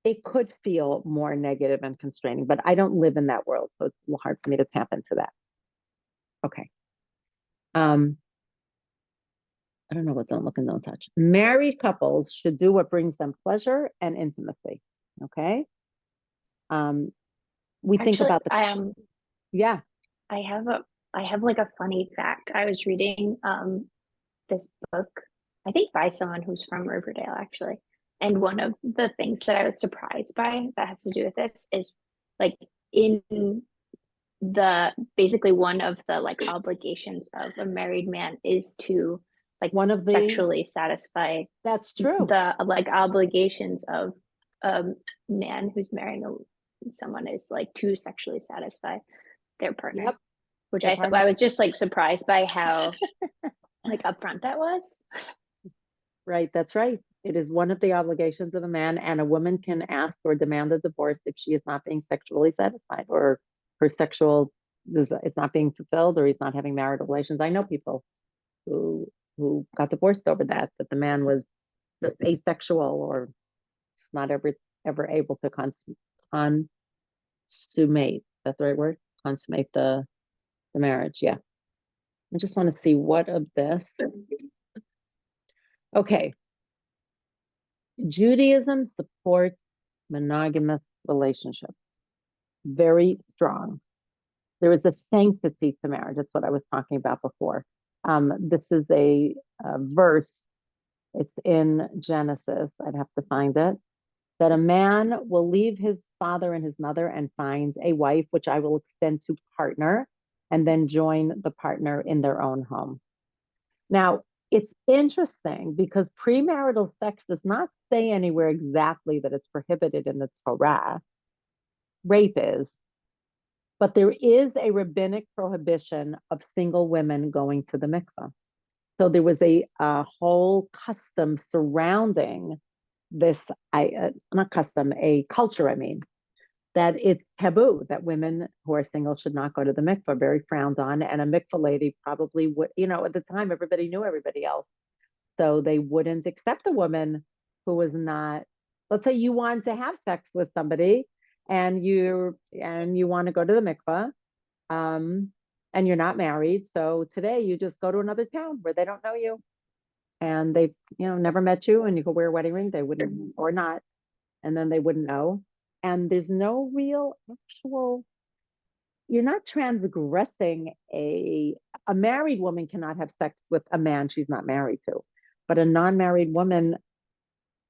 it could feel more negative and constraining, but I don't live in that world. So it's a little hard for me to tap into that. Okay. I don't know what don't look and don't touch. Married couples should do what brings them pleasure and intimacy. Okay. We think Actually, about yeah. I have like a funny fact. I was reading this book, I think by someone who's from Riverdale actually. And one of the things that I was surprised by that has to do with this is like in basically one of the like obligations of a married man is to like One of the sexually satisfy That's true. the like obligations of a man who's marrying someone is like to sexually satisfy their partner. Yep. Which Their I thought partner. I was just like surprised by how like upfront that was. Right, that's right. It is one of the obligations of a man, and a woman can ask or demand a divorce if she is not being sexually satisfied, or her sexual it's not being fulfilled, or he's not having marital relations. I know people who got divorced over that the man was just asexual or not ever able to consummate. That's the right word. Consummate the marriage. Yeah. I just want to see what of this. Okay. Judaism supports monogamous relationships. Very strong. There is a sanctity to marriage. That's what I was talking about before. This is a verse. It's in Genesis. I'd have to find it. That a man will leave his father and his mother and find a wife, which I will extend to partner, and then join the partner in their own home. Now, it's interesting because premarital sex does not say anywhere exactly that it's prohibited in the Torah. Rape is. But there is a rabbinic prohibition of single women going to the mikveh. So there was a whole custom surrounding this, not custom, a culture, I mean, that it's taboo that women who are single should not go to the mikveh, very frowned on. And a mikveh lady probably would, at the time, everybody knew everybody else. So they wouldn't accept a woman who was not, let's say you want to have sex with somebody and you want to go to the mikveh, and you're not married. So today you just go to another town where they don't know you and they've, never met you, and you could wear a wedding ring, they wouldn't, or not, and then they wouldn't know. And there's no real actual, you're not transgressing a married woman cannot have sex with a man she's not married to. But a non-married woman,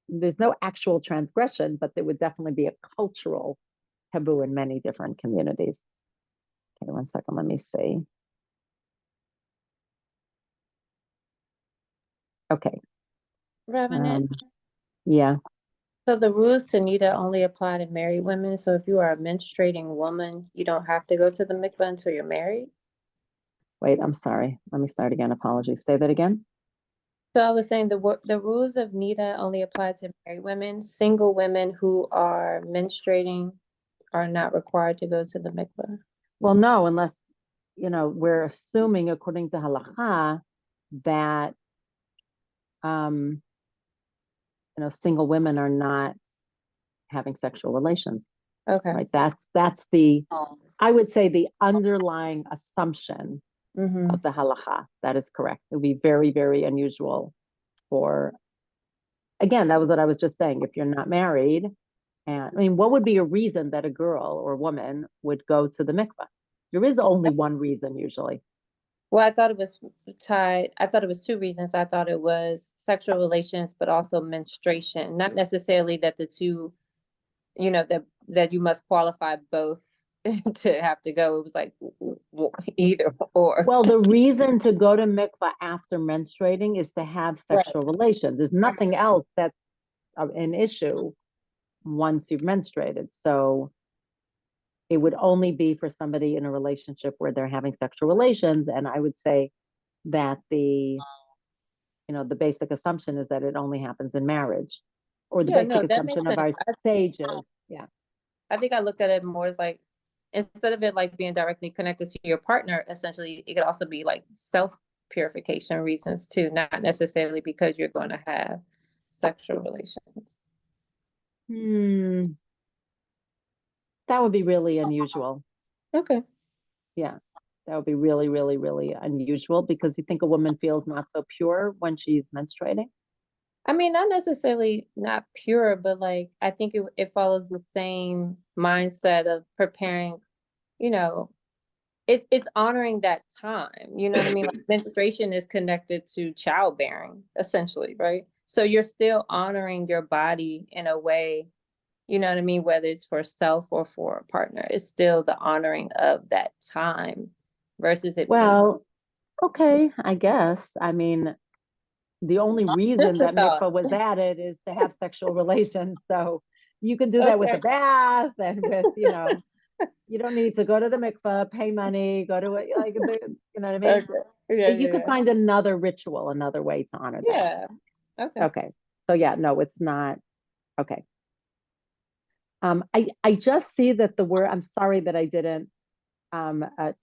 there's no actual transgression, but there would definitely be a cultural taboo in many different communities. Okay, 1 second, let me see. Okay. Revenant. Yeah. So the rules to Niddah only apply to married women. So if you are a menstruating woman, you don't have to go to the mikveh until you're married. Wait, I'm sorry. Let me start again. Apologies. Say that again. So I was saying the rules of Niddah only apply to married women. Single women who are menstruating are not required to go to the mikveh. Well, no, unless, we're assuming according to halakha that, single women are not having sexual relations. Okay. Right. That's the, I would say, the underlying assumption of the halakha. That is correct. It would be very, very unusual for, again, that was what I was just saying. If you're not married, and I mean, what would be a reason that a girl or woman would go to the mikveh? There is only one reason usually. Well, I thought it was two reasons. I thought it was sexual relations, but also menstruation. Not necessarily that the two, that you must qualify both to have to go. It was like either or. Well, the reason to go to mikveh after menstruating is to have sexual relations. There's nothing else that's an issue once you've menstruated. So it would only be for somebody in a relationship where they're having sexual relations. And I would say that the basic assumption is that it only happens in marriage, or the Yeah, no, basic that makes assumption of sense. our sages. Yeah. I think I look at it more as like, instead of it like being directly connected to your partner, essentially it could also be like self purification reasons too, not necessarily because you're going to have sexual relations. That would be really unusual. Okay. Yeah. That would be really, really, really unusual, because you think a woman feels not so pure when she's menstruating. I mean, not necessarily not pure, but like I think it follows the same mindset of preparing, you know, it's honoring that time. You know what I mean? Like menstruation is connected to childbearing, essentially, right? So you're still honoring your body in a way, you know what I mean, whether it's for self or for a partner. It's still the honoring of that time versus it being Well, okay, I guess. I mean, the only reason just a that thought. mikvah was added is to have sexual relations. So you can do that with the Okay. bath and with, you don't need to go to the mikvah, pay money, go to it, like, you know what I mean? Okay. Yeah, You could yeah. find another ritual, another way to honor that. Yeah. Okay. Okay. So yeah, no, it's not. Okay. I just see that the word, I'm sorry that I didn't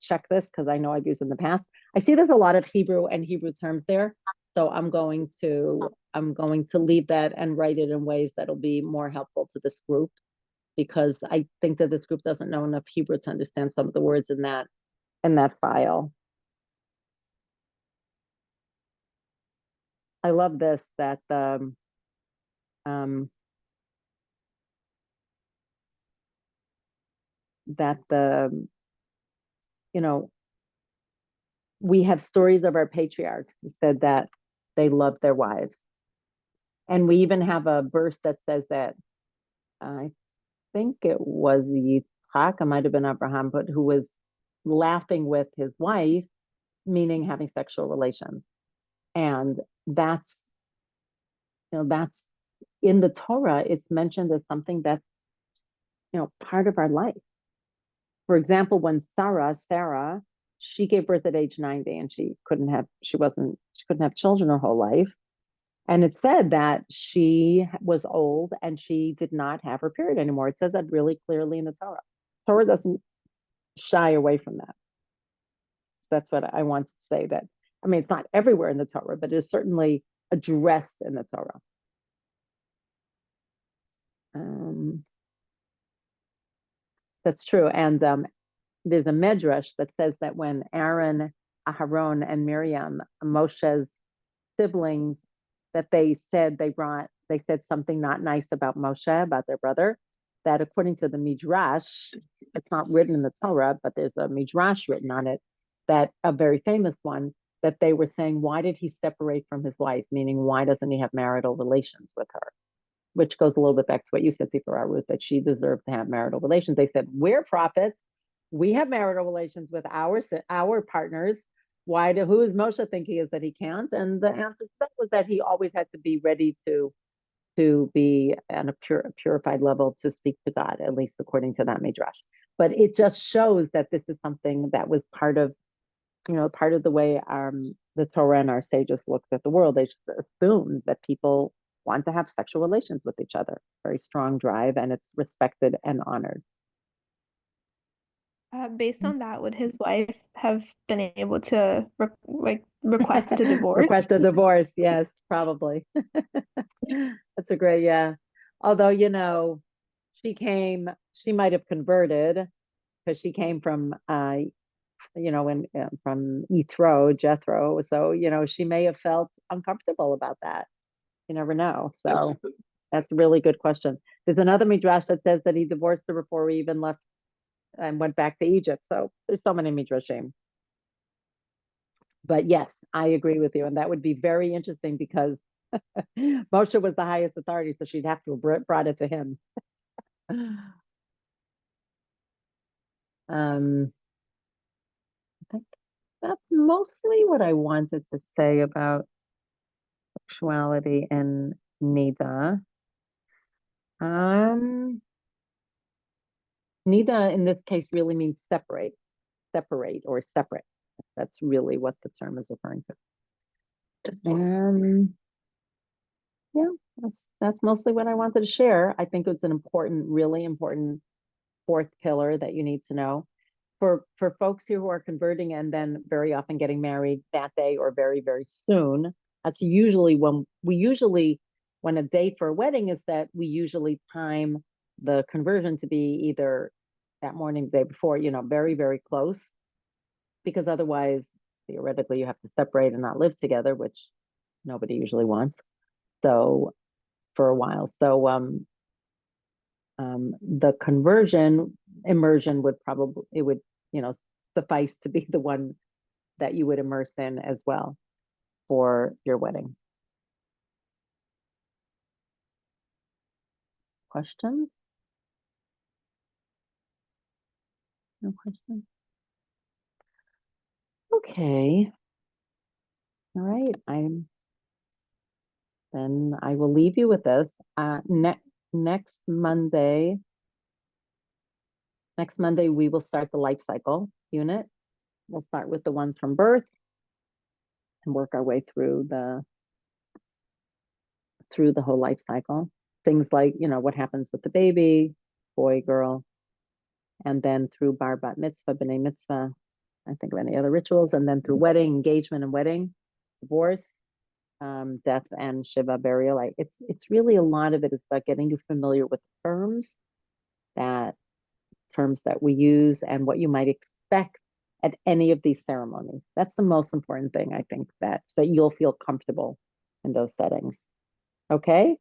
check this, because I know I've used it in the past. I see there's a lot of Hebrew and Hebrew terms there. So I'm going to leave that and write it in ways that'll be more helpful to this group, because I think that this group doesn't know enough Hebrew to understand some of the words in that file. I love this, that that the we have stories of our patriarchs who said that they loved their wives. And we even have a verse that says that, I think it was Yitzhak, it might have been Abraham, but who was laughing with his wife, meaning having sexual relations. And that's in the Torah, it's mentioned as something that's, part of our life. For example, when Sarah, she gave birth at age 90, and she couldn't have children her whole life. And it said that she was old and she did not have her period anymore. It says that really clearly in the Torah. Torah doesn't shy away from that. So that's what I want to say, that, I mean, it's not everywhere in the Torah, but it is certainly addressed in the Torah. That's true. And there's a medrash that says that when Aaron, Aharon, and Miriam, Moshe's siblings, that they said something not nice about Moshe, about their brother, that according to the Midrash, it's not written in the Torah, but there's a Midrash written on it, that a very famous one, that they were saying, why did he separate from his wife? Meaning, why doesn't he have marital relations with her? Which goes a little bit back to what you said, Sifra Ruth, that she deserved to have marital relations. They said, we're prophets. We have marital relations with our partners. Who is Moshe think he is that he can't? And the answer to that was that he always had to be ready to be on a purified level to speak to God, at least according to that midrash. But it just shows that this is something that was part of the way the Torah and our sages looked at the world. They just assumed that people want to have sexual relations with each other. Very strong drive, and it's respected and honored. Based on that, would his wife have been able to request a divorce? Request a divorce, yes, probably. That's a great, yeah. Although, she might have converted, because she came from from Jethro. So, she may have felt uncomfortable about that. You never know. So that's a really good question. There's another midrash that says that he divorced her before he even left and went back to Egypt. So there's so many midrashim. But yes, I agree with you. And that would be very interesting, because Moshe was the highest authority, so she'd have to have brought it to him. I think that's mostly what I wanted to say about sexuality and Niddah. Niddah in this case really means separate or separate. That's really what the term is referring to. Yeah, that's mostly what I wanted to share. I think it's an important, really important fourth pillar that you need to know. For folks here who are converting and then very often getting married that day or very, very soon, that's usually when a day for a wedding is that we usually time the conversion to be either that morning, the day before, very, very close, because otherwise, theoretically, you have to separate and not live together, which nobody usually wants. So for a while. So the conversion immersion would suffice to be the one that you would immerse in as well for your wedding. Questions? No questions? Okay. All right. Then I will leave you with this. Next Monday, we will start the life cycle unit. We'll start with the ones from birth and work our way through the whole life cycle. Things like, what happens with the baby, boy, girl, and then through bar, bat mitzvah, b'nai mitzvah, I think of any other rituals, and then through wedding, engagement and wedding, divorce, death and shiva, burial. It's really a lot of it is about getting you familiar with terms that we use and what you might expect at any of these ceremonies. That's the most important thing, I think, so you'll feel comfortable in those settings. Okay.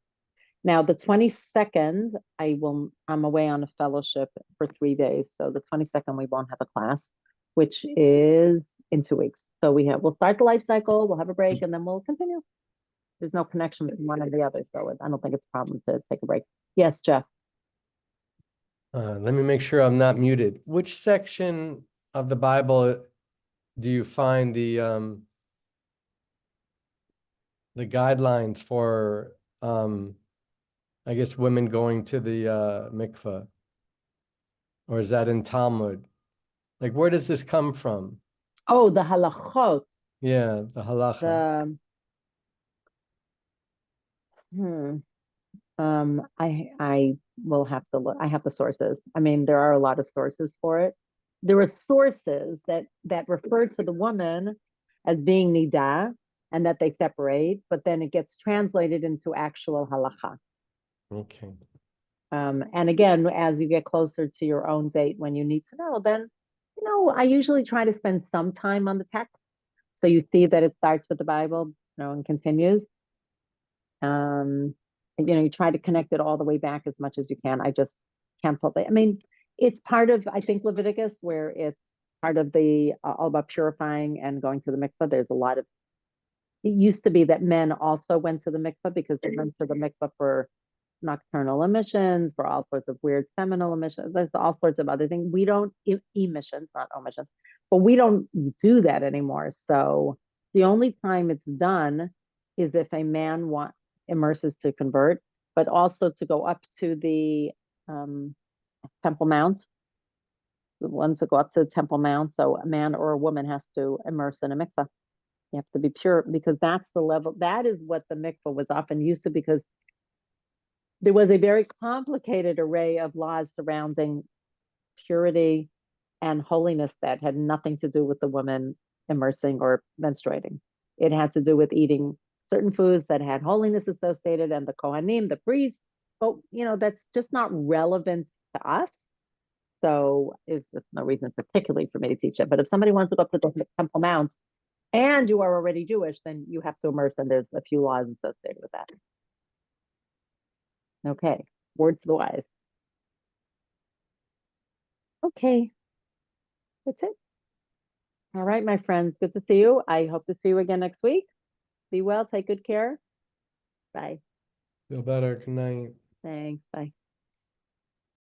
Now the 22nd, I'm away on a fellowship for 3 days. So the 22nd, we won't have a class, which is in 2 weeks. So we'll start the life cycle, we'll have a break, and then we'll continue. There's no connection between one and the other. So I don't think it's a problem to take a break. Yes, Jeff. Let me make sure I'm not muted. Which section of the Bible do you find the guidelines for I guess women going to the mikveh? Or is that in Talmud? Like, where does this come from? Oh, the halachot. Yeah, the halacha. I will have to look. I have the sources. I mean, there are a lot of sources for it. There are sources that refer to the woman as being Niddah and that they separate, but then it gets translated into actual halacha. Okay. And again, as you get closer to your own date when you need to know, then, I usually try to spend some time on the text. So you see that it starts with the Bible, and continues. You try to connect it all the way back as much as you can. I just can't put it. I mean, it's part of, I think, Leviticus, where it's part of the all about purifying and going to the mikveh. There's a lot of, it used to be that men also went to the mikveh because they went to the mikveh for nocturnal emissions, for all sorts of weird seminal emissions. There's all sorts of other things. We don't, emissions, not omissions, but we don't do that anymore. So the only time it's done is if a man immerses to convert, but also to go up to the Temple Mount. The ones that go up to the Temple Mount. So a man or a woman has to immerse in a mikveh. You have to be pure because that's the level. That is what the mikveh was often used to, because there was a very complicated array of laws surrounding purity and holiness that had nothing to do with the woman immersing or menstruating. It had to do with eating certain foods that had holiness associated, and the Kohanim, the priests, but that's just not relevant to us. So it's just no reason particularly for me to teach it. But if somebody wants to go up to the Temple Mount and you are already Jewish, then you have to immerse, and there's a few laws associated with that. Okay, word to the wise. Okay, that's it. All right, my friends, good to see you. I hope to see you again next week. Be well, take good care. Bye. Feel better. Good night. Thanks. Bye.